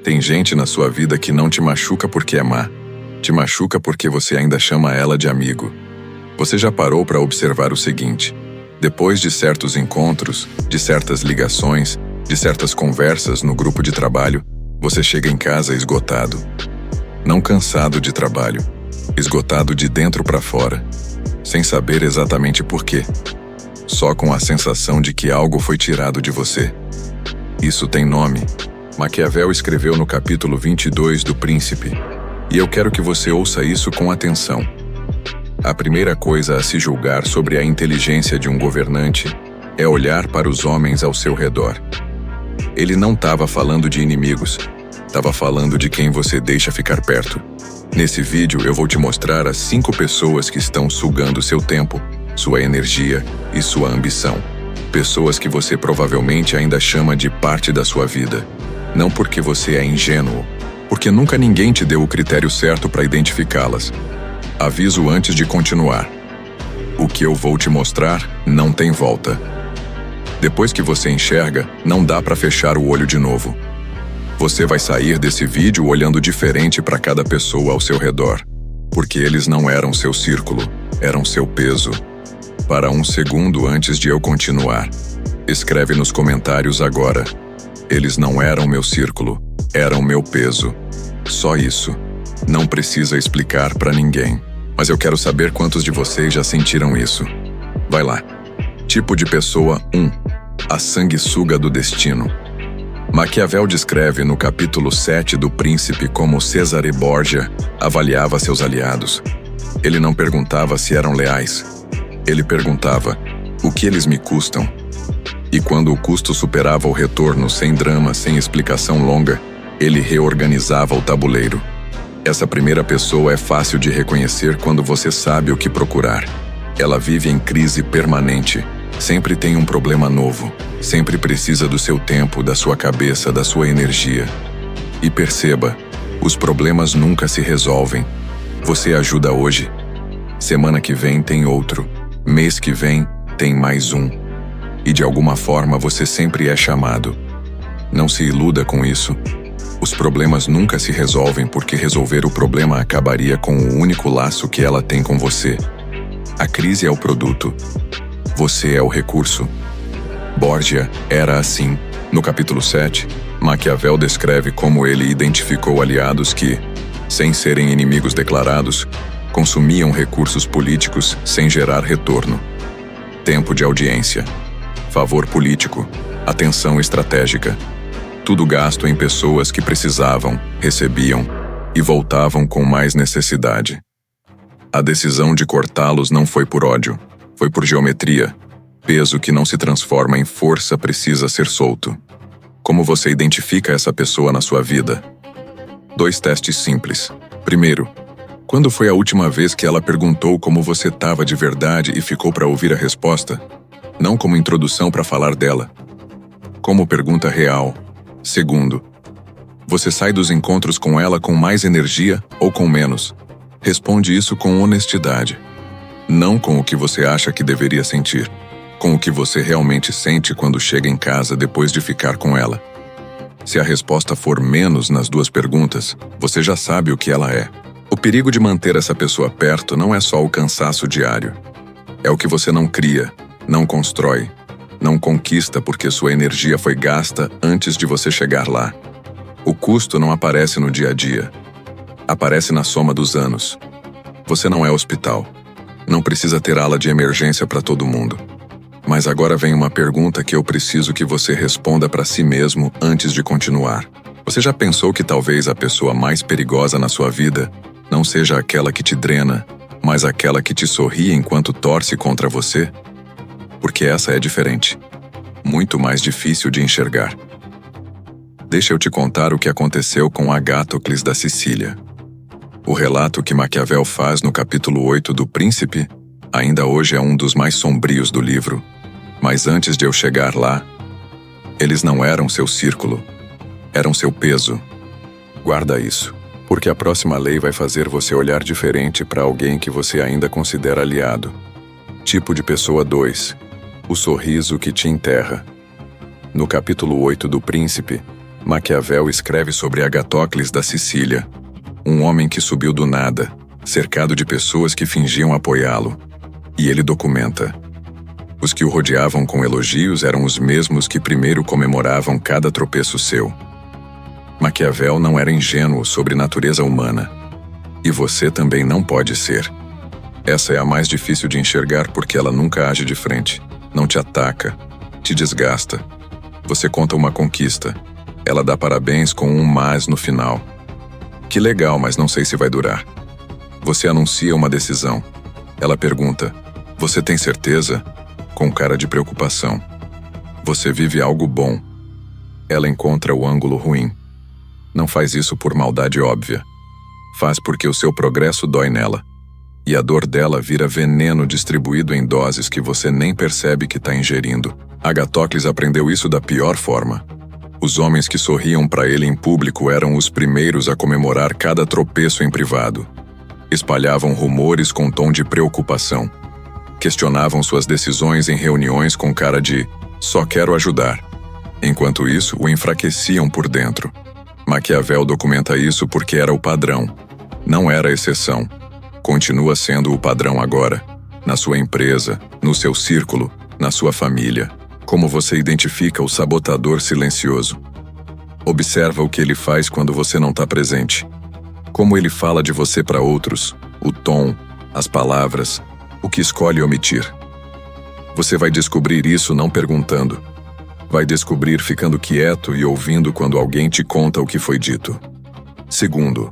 Tem gente na sua vida que não te machuca porque é má. Te machuca porque você ainda chama ela de amigo. Você já parou para observar o seguinte: depois de certos encontros, de certas ligações, de certas conversas no grupo de trabalho, você chega em casa esgotado. Não cansado de trabalho, esgotado de dentro para fora, sem saber exatamente por quê. Só com a sensação de que algo foi tirado de você. Isso tem nome. Maquiavel escreveu no capítulo 22 do Príncipe, e eu quero que você ouça isso com atenção. A primeira coisa a se julgar sobre a inteligência de um governante é olhar para os homens ao seu redor. Ele não estava falando de inimigos, estava falando de quem você deixa ficar perto. Nesse vídeo eu vou te mostrar as 5 pessoas que estão sugando seu tempo, sua energia e sua ambição. Pessoas que você provavelmente ainda chama de parte da sua vida. Não porque você é ingênuo, porque nunca ninguém te deu o critério certo para identificá-las. Aviso antes de continuar. O que eu vou te mostrar não tem volta. Depois que você enxerga, não dá para fechar o olho de novo. Você vai sair desse vídeo olhando diferente para cada pessoa ao seu redor, porque eles não eram seu círculo, eram seu peso. Para um segundo antes de eu continuar, escreve nos comentários agora: eles não eram meu círculo, eram meu peso. Só isso. Não precisa explicar para ninguém. Mas eu quero saber quantos de vocês já sentiram isso. Vai lá. Tipo de pessoa 1. A sanguessuga do destino. Maquiavel descreve no capítulo 7 do Príncipe como Cesare Borgia avaliava seus aliados. Ele não perguntava se eram leais. Ele perguntava: o que eles me custam? E quando o custo superava o retorno sem drama, sem explicação longa, ele reorganizava o tabuleiro. Essa primeira pessoa é fácil de reconhecer quando você sabe o que procurar. Ela vive em crise permanente. Sempre tem um problema novo. Sempre precisa do seu tempo, da sua cabeça, da sua energia. E perceba, os problemas nunca se resolvem. Você ajuda hoje. Semana que vem tem outro. Mês que vem tem mais um. E de alguma forma você sempre é chamado. Não se iluda com isso. Os problemas nunca se resolvem porque resolver o problema acabaria com o único laço que ela tem com você. A crise é o produto. Você é o recurso. Borgia era assim. No capítulo 7, Maquiavel descreve como ele identificou aliados que, sem serem inimigos declarados, consumiam recursos políticos sem gerar retorno. Tempo de audiência, favor político, atenção estratégica. Tudo gasto em pessoas que precisavam, recebiam e voltavam com mais necessidade. A decisão de cortá-los não foi por ódio, foi por geometria. Peso que não se transforma em força precisa ser solto. Como você identifica essa pessoa na sua vida? 2 testes simples. Primeiro, quando foi a última vez que ela perguntou como você estava de verdade e ficou para ouvir a resposta? Não como introdução para falar dela. Como pergunta real. Segundo, você sai dos encontros com ela com mais energia ou com menos? Responde isso com honestidade. Não com o que você acha que deveria sentir. Com o que você realmente sente quando chega em casa depois de ficar com ela. Se a resposta for menos nas 2 perguntas, você já sabe o que ela é. O perigo de manter essa pessoa perto não é só o cansaço diário. É o que você não cria, não constrói, não conquista porque sua energia foi gasta antes de você chegar lá. O custo não aparece no dia a dia. Aparece na soma dos anos. Você não é hospital. Não precisa ter ala de emergência para todo mundo. Mas agora vem uma pergunta que eu preciso que você responda para si mesmo antes de continuar. Você já pensou que talvez a pessoa mais perigosa na sua vida não seja aquela que te drena, mas aquela que te sorri enquanto torce contra você? Porque essa é diferente. Muito mais difícil de enxergar. Deixa eu te contar o que aconteceu com Agáthocles da Sicília. O relato que Maquiavel faz no capítulo 8 do Príncipe ainda hoje é um dos mais sombrios do livro. Mas antes de eu chegar lá, eles não eram seu círculo, eram seu peso. Guarda isso, porque a próxima lei vai fazer você olhar diferente para alguém que você ainda considera aliado. Tipo de pessoa 2. O sorriso que te enterra. No capítulo 8 do Príncipe, Maquiavel escreve sobre Agatócles da Sicília, um homem que subiu do nada, cercado de pessoas que fingiam apoiá-lo. E ele documenta: os que o rodeavam com elogios eram os mesmos que primeiro comemoravam cada tropeço seu. Maquiavel não era ingênuo sobre natureza humana. E você também não pode ser. Essa é a mais difícil de enxergar porque ela nunca age de frente, não te ataca, te desgasta. Você conta uma conquista. Ela dá parabéns com um mas no final. Que legal, mas não sei se vai durar. Você anuncia uma decisão. Ela pergunta: você tem certeza? Com cara de preocupação. Você vive algo bom. Ela encontra o ângulo ruim. Não faz isso por maldade óbvia. Faz porque o seu progresso dói nela. E a dor dela vira veneno distribuído em doses que você nem percebe que está ingerindo. Agatócles aprendeu isso da pior forma. Os homens que sorriam para ele em público eram os primeiros a comemorar cada tropeço em privado. Espalhavam rumores com tom de preocupação. Questionavam suas decisões em reuniões com cara de "só quero ajudar". Enquanto isso, o enfraqueciam por dentro. Maquiavel documenta isso porque era o padrão. Não era a exceção. Continua sendo o padrão agora. Na sua empresa, no seu círculo, na sua família. Como você identifica o sabotador silencioso? Observa o que ele faz quando você não está presente. Como ele fala de você para outros, o tom, as palavras, o que escolhe omitir. Você vai descobrir isso não perguntando. Vai descobrir ficando quieto e ouvindo quando alguém te conta o que foi dito. Segundo,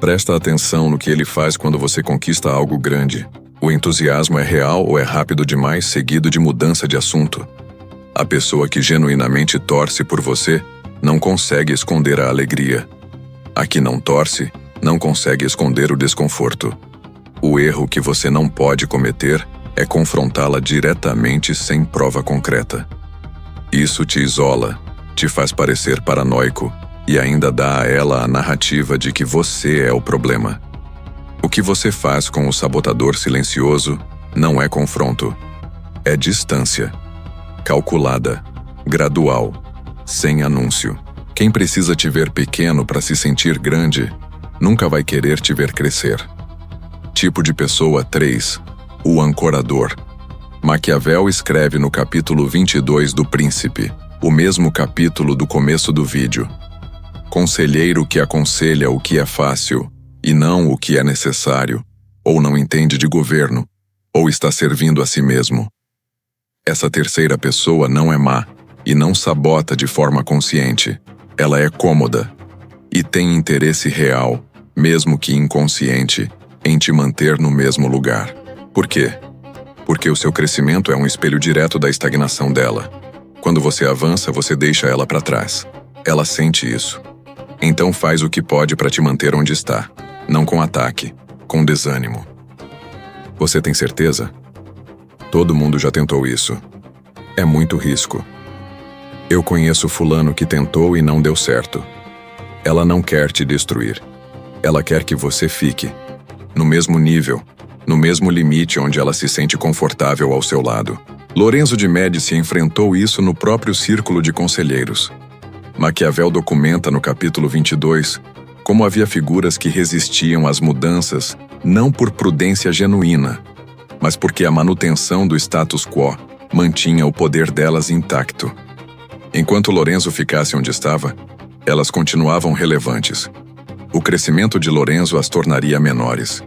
presta atenção no que ele faz quando você conquista algo grande. O entusiasmo é real ou é rápido demais, seguido de mudança de assunto? A pessoa que genuinamente torce por você não consegue esconder a alegria. A que não torce não consegue esconder o desconforto. O erro que você não pode cometer é confrontá-la diretamente sem prova concreta. Isso te isola, te faz parecer paranoico e ainda dá a ela a narrativa de que você é o problema. O que você faz com o sabotador silencioso não é confronto, é distância. Calculada, gradual, sem anúncio. Quem precisa te ver pequeno para se sentir grande, nunca vai querer te ver crescer. Tipo de pessoa 3, o ancorador. Maquiavel escreve no capítulo 22 do Príncipe, o mesmo capítulo do começo do vídeo. Conselheiro que aconselha o que é fácil e não o que é necessário, ou não entende de governo, ou está servindo a si mesmo. Essa terceira pessoa não é má e não sabota de forma consciente. Ela é cômoda e tem interesse real, mesmo que inconsciente, em te manter no mesmo lugar. Por quê? Porque o seu crescimento é um espelho direto da estagnação dela. Quando você avança, você deixa ela para trás. Ela sente isso. Então faz o que pode para te manter onde está, não com ataque, com desânimo. Você tem certeza? Todo mundo já tentou isso. É muito risco. Eu conheço fulano que tentou e não deu certo. Ela não quer te destruir. Ela quer que você fique no mesmo nível, no mesmo limite onde ela se sente confortável ao seu lado. Lorenzo de Médici enfrentou isso no próprio círculo de conselheiros. Maquiavel documenta no capítulo 22 como havia figuras que resistiam às mudanças não por prudência genuína, mas porque a manutenção do status quo mantinha o poder delas intacto. Enquanto Lorenzo ficasse onde estava, elas continuavam relevantes. O crescimento de Lorenzo as tornaria menores.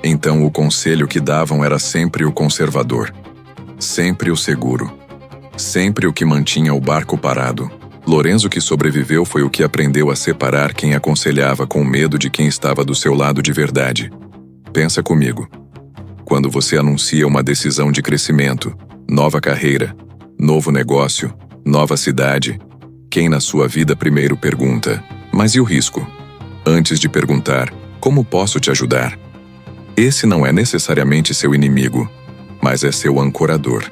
Então o conselho que davam era sempre o conservador, sempre o seguro, sempre o que mantinha o barco parado. Lorenzo que sobreviveu foi o que aprendeu a separar quem aconselhava com medo de quem estava do seu lado de verdade. Pensa comigo. Quando você anuncia uma decisão de crescimento, nova carreira, novo negócio, nova cidade, quem na sua vida primeiro pergunta: mas e o risco? Antes de perguntar: como posso te ajudar? Esse não é necessariamente seu inimigo, mas é seu ancorador.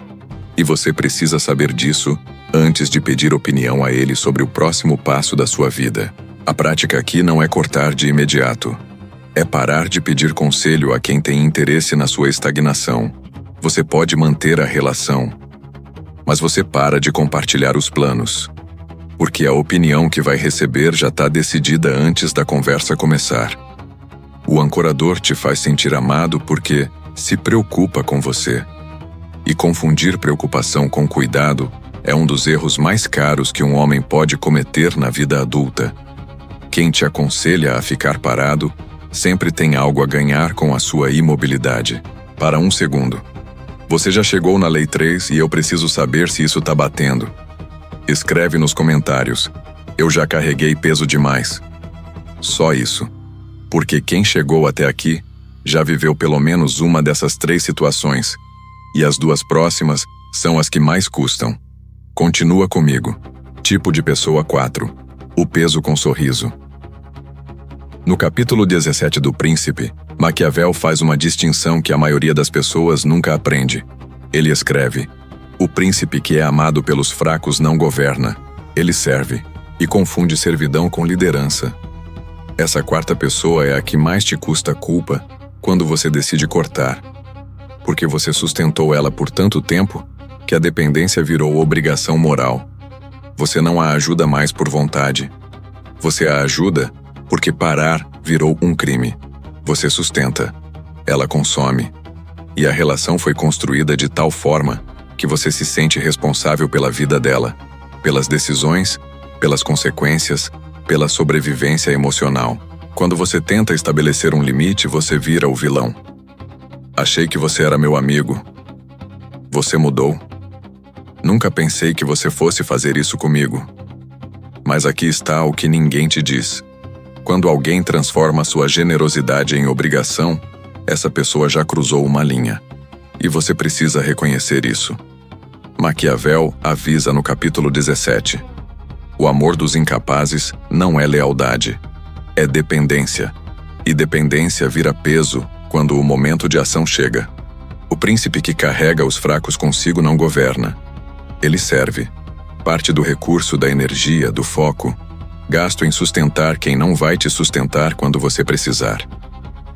E você precisa saber disso antes de pedir opinião a ele sobre o próximo passo da sua vida. A prática aqui não é cortar de imediato. É parar de pedir conselho a quem tem interesse na sua estagnação. Você pode manter a relação, mas você para de compartilhar os planos. porque a opinião que vai receber já está decidida antes da conversa começar. O ancorador te faz sentir amado porque se preocupa com você. E confundir preocupação com cuidado é um dos erros mais caros que um homem pode cometer na vida adulta. Quem te aconselha a ficar parado sempre tem algo a ganhar com a sua imobilidade. Para um segundo. Você já chegou na Lei 3 e eu preciso saber se isso tá batendo. Escreve nos comentários. Eu já carreguei peso demais. Só isso. Porque quem chegou até aqui já viveu pelo menos uma dessas 3 situações. E as 2 próximas são as que mais custam. Continua comigo. Tipo de pessoa 4. O peso com sorriso. No capítulo 17 do Príncipe, Maquiavel faz uma distinção que a maioria das pessoas nunca aprende. Ele escreve: o príncipe que é amado pelos fracos não governa, ele serve, e confunde servidão com liderança. Essa 4ª pessoa é a que mais te custa culpa quando você decide cortar, porque você sustentou ela por tanto tempo que a dependência virou obrigação moral. Você não a ajuda mais por vontade. Você a ajuda porque parar virou um crime. Você sustenta, ela consome. E a relação foi construída de tal forma que você se sente responsável pela vida dela, pelas decisões, pelas consequências, pela sobrevivência emocional. Quando você tenta estabelecer um limite, você vira o vilão. Achei que você era meu amigo. Você mudou. Nunca pensei que você fosse fazer isso comigo. Mas aqui está o que ninguém te diz. Quando alguém transforma sua generosidade em obrigação, essa pessoa já cruzou uma linha. E você precisa reconhecer isso. Maquiavel avisa no capítulo 17. O amor dos incapazes não é lealdade, é dependência. E dependência vira peso quando o momento de ação chega. O príncipe que carrega os fracos consigo não governa. Ele serve. Parte do recurso, da energia, do foco, gasto em sustentar quem não vai te sustentar quando você precisar.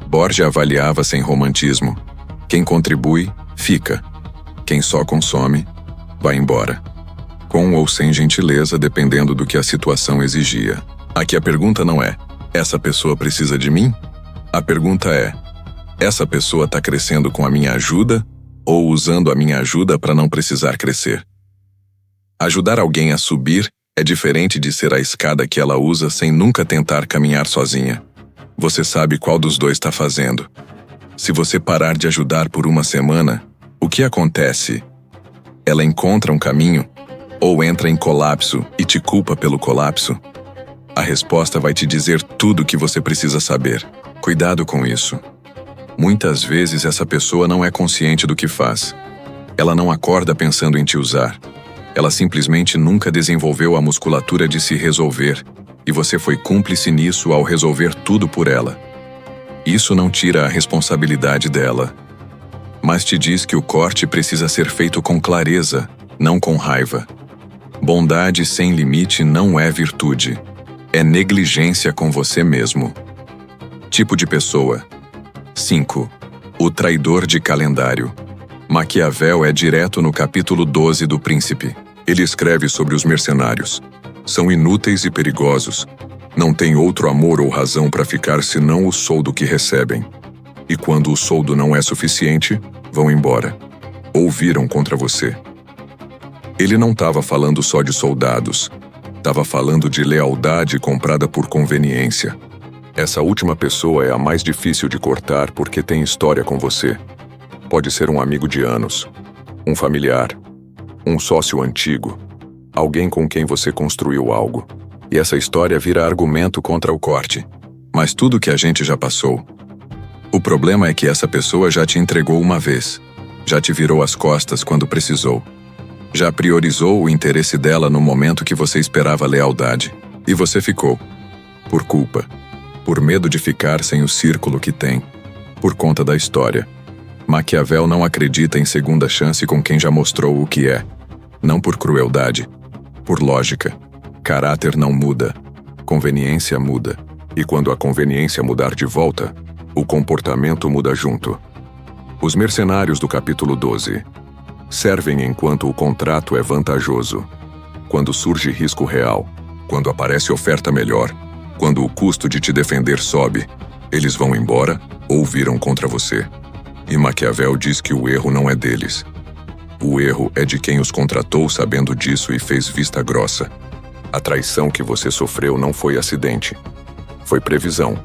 Borges avaliava sem romantismo. Quem contribui, fica. Quem só consome, vai embora. Com ou sem gentileza, dependendo do que a situação exigia. Aqui a pergunta não é: essa pessoa precisa de mim? A pergunta é: essa pessoa está crescendo com a minha ajuda ou usando a minha ajuda para não precisar crescer? Ajudar alguém a subir é diferente de ser a escada que ela usa sem nunca tentar caminhar sozinha. Você sabe qual dos dois está fazendo. Se você parar de ajudar por uma semana, o que acontece? Ela encontra um caminho ou entra em colapso e te culpa pelo colapso? A resposta vai te dizer tudo o que você precisa saber. Cuidado com isso. Muitas vezes essa pessoa não é consciente do que faz. Ela não acorda pensando em te usar. Ela simplesmente nunca desenvolveu a musculatura de se resolver, e você foi cúmplice nisso ao resolver tudo por ela. Isso não tira a responsabilidade dela, mas te diz que o corte precisa ser feito com clareza, não com raiva. Bondade sem limite não é virtude, é negligência com você mesmo. Tipo de pessoa. 5. O traidor de calendário. Maquiavel é direto no capítulo 12 do Príncipe. Ele escreve sobre os mercenários. São inúteis e perigosos. Não têm outro amor ou razão para ficar senão o soldo que recebem. E quando o soldo não é suficiente, vão embora. Ou viram contra você. Ele não estava falando só de soldados. Estava falando de lealdade comprada por conveniência. Essa última pessoa é a mais difícil de cortar porque tem história com você. Pode ser um amigo de anos, um familiar, um sócio antigo, alguém com quem você construiu algo. E essa história vira argumento contra o corte. Mas tudo que a gente já passou. O problema é que essa pessoa já te entregou uma vez, já te virou as costas quando precisou, já priorizou o interesse dela no momento que você esperava lealdade. E você ficou. Por culpa. Por medo de ficar sem o círculo que tem. Por conta da história. Maquiavel não acredita em segunda chance com quem já mostrou o que é. Não por crueldade. Por lógica. Caráter não muda. Conveniência muda. E quando a conveniência mudar de volta, o comportamento muda junto. Os mercenários do capítulo 12 servem enquanto o contrato é vantajoso. Quando surge risco real, quando aparece oferta melhor, quando o custo de te defender sobe, eles vão embora ou viram contra você. E Maquiavel diz que o erro não é deles. O erro é de quem os contratou sabendo disso e fez vista grossa. A traição que você sofreu não foi acidente. Foi previsão.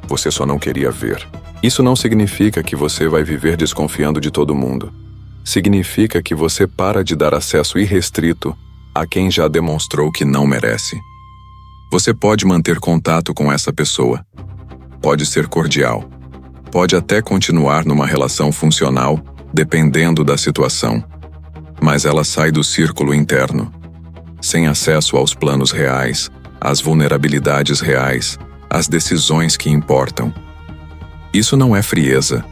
Você só não queria ver. Isso não significa que você vai viver desconfiando de todo mundo. Significa que você para de dar acesso irrestrito a quem já demonstrou que não merece. Você pode manter contato com essa pessoa. Pode ser cordial. Pode até continuar numa relação funcional, dependendo da situação. Mas ela sai do círculo interno, sem acesso aos planos reais, às vulnerabilidades reais, às decisões que importam. Isso não é frieza.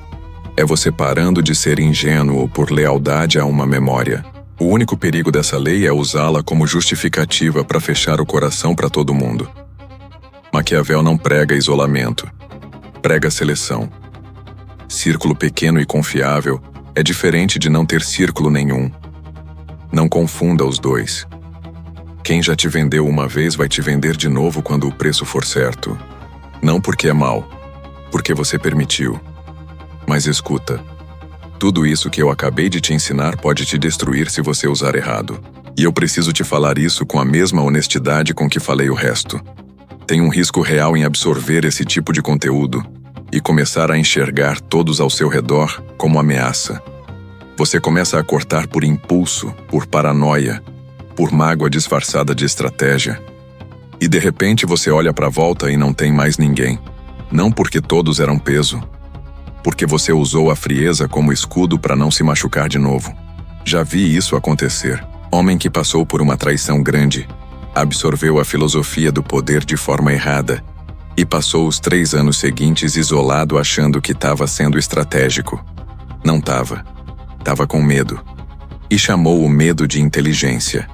É você parando de ser ingênuo por lealdade a uma memória. O único perigo dessa lei é usá-la como justificativa para fechar o coração para todo mundo. Maquiavel não prega isolamento, prega seleção. Círculo pequeno e confiável é diferente de não ter círculo nenhum. Não confunda os dois. Quem já te vendeu uma vez vai te vender de novo quando o preço for certo. Não porque é mal, porque você permitiu. Mas escuta, tudo isso que eu acabei de te ensinar pode te destruir se você usar errado. E eu preciso te falar isso com a mesma honestidade com que falei o resto. Tem um risco real em absorver esse tipo de conteúdo e começar a enxergar todos ao seu redor como ameaça. Você começa a cortar por impulso, por paranoia, por mágoa disfarçada de estratégia. E de repente você olha para a volta e não tem mais ninguém. Não porque todos eram peso, porque você usou a frieza como escudo para não se machucar de novo. Já vi isso acontecer. Homem que passou por uma traição grande, absorveu a filosofia do poder de forma errada e passou os 3 anos seguintes isolado achando que estava sendo estratégico. Não estava. Estava com medo. E chamou o medo de inteligência.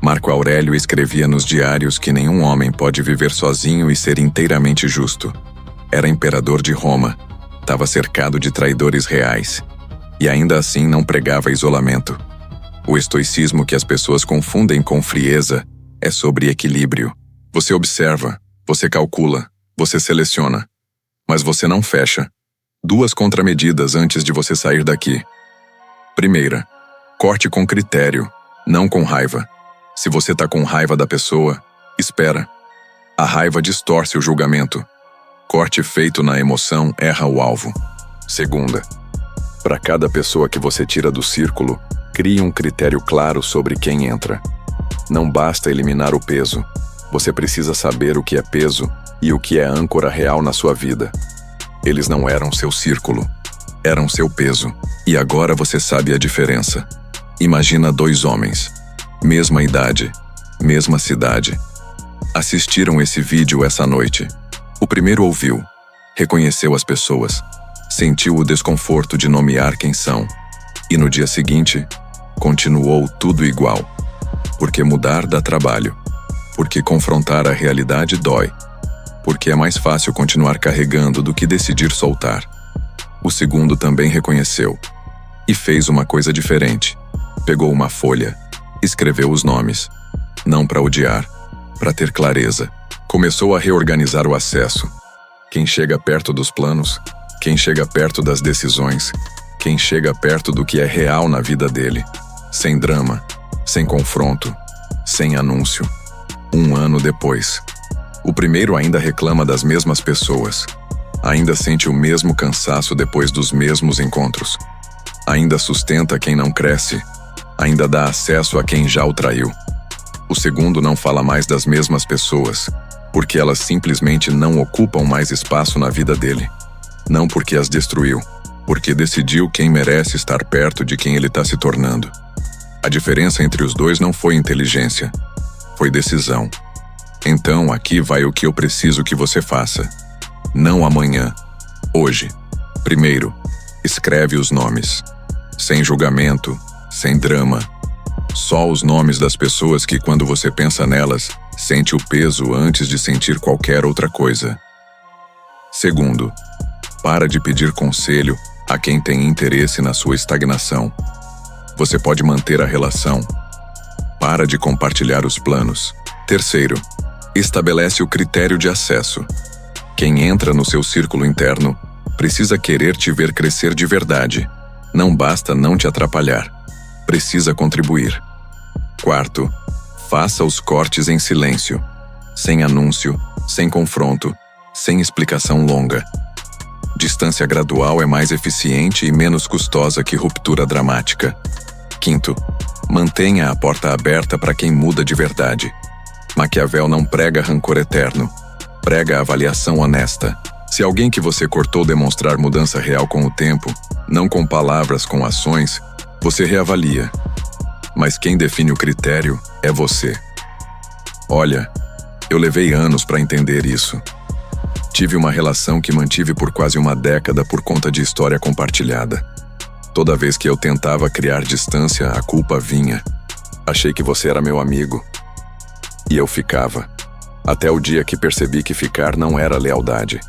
Marco Aurélio escrevia nos diários que nenhum homem pode viver sozinho e ser inteiramente justo. Era imperador de Roma. Estava cercado de traidores reais. E ainda assim não pregava isolamento. O estoicismo que as pessoas confundem com frieza é sobre equilíbrio. Você observa, você calcula, você seleciona. Mas você não fecha. 2 contramedidas antes de você sair daqui. Primeira, corte com critério, não com raiva. Se você está com raiva da pessoa, espera. A raiva distorce o julgamento. Corte feito na emoção erra o alvo. Segunda, para cada pessoa que você tira do círculo, crie um critério claro sobre quem entra. Não basta eliminar o peso. Você precisa saber o que é peso e o que é âncora real na sua vida. Eles não eram seu círculo, eram seu peso. E agora você sabe a diferença. Imagina 2 homens, mesma idade, mesma cidade. Assistiram esse vídeo essa noite. O primeiro ouviu, reconheceu as pessoas, sentiu o desconforto de nomear quem são. E no dia seguinte, continuou tudo igual. Porque mudar dá trabalho. Porque confrontar a realidade dói. Porque é mais fácil continuar carregando do que decidir soltar. O segundo também reconheceu. E fez uma coisa diferente. Pegou uma folha, escreveu os nomes. Não para odiar, para ter clareza. Começou a reorganizar o acesso. Quem chega perto dos planos, quem chega perto das decisões, quem chega perto do que é real na vida dele. Sem drama, sem confronto, sem anúncio. 1 ano depois. O primeiro ainda reclama das mesmas pessoas. Ainda sente o mesmo cansaço depois dos mesmos encontros. Ainda sustenta quem não cresce. Ainda dá acesso a quem já o traiu. O segundo não fala mais das mesmas pessoas, porque elas simplesmente não ocupam mais espaço na vida dele. Não porque as destruiu, porque decidiu quem merece estar perto de quem ele está se tornando. A diferença entre os dois não foi inteligência, foi decisão. Então, aqui vai o que eu preciso que você faça. Não amanhã, hoje. Primeiro, escreve os nomes. Sem julgamento, sem drama. Só os nomes das pessoas que, quando você pensa nelas, sente o peso antes de sentir qualquer outra coisa. Segundo, para de pedir conselho a quem tem interesse na sua estagnação. Você pode manter a relação. para de compartilhar os planos. Terceiro, estabelece o critério de acesso. Quem entra no seu círculo interno precisa querer te ver crescer de verdade. Não basta não te atrapalhar. Precisa contribuir. Quarto, faça os cortes em silêncio. Sem anúncio, sem confronto, sem explicação longa. Distância gradual é mais eficiente e menos custosa que ruptura dramática. Quinto, mantenha a porta aberta para quem muda de verdade. Maquiavel não prega rancor eterno, prega avaliação honesta. Se alguém que você cortou demonstrar mudança real com o tempo, não com palavras, com ações, você reavalia. Mas quem define o critério é você. Olha, eu levei anos para entender isso. Tive uma relação que mantive por quase uma década por conta de história compartilhada. Toda vez que eu tentava criar distância, a culpa vinha. Achei que você era meu amigo. E eu ficava. Até o dia que percebi que ficar não era lealdade.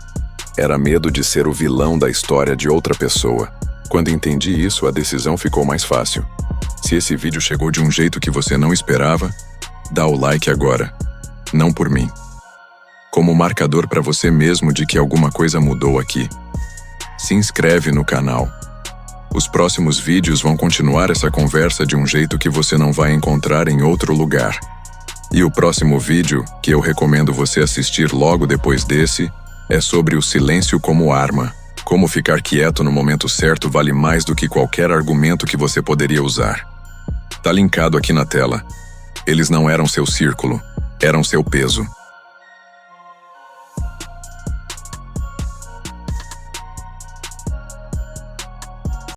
Era medo de ser o vilão da história de outra pessoa. Quando entendi isso, a decisão ficou mais fácil. Se esse vídeo chegou de um jeito que você não esperava, dá o like agora. Não por mim. Como marcador para você mesmo de que alguma coisa mudou aqui. Se inscreve no canal. Os próximos vídeos vão continuar essa conversa de um jeito que você não vai encontrar em outro lugar. E o próximo vídeo, que eu recomendo você assistir logo depois desse, é sobre o silêncio como arma. Como ficar quieto no momento certo vale mais do que qualquer argumento que você poderia usar. Tá linkado aqui na tela. Eles não eram seu círculo, eram seu peso.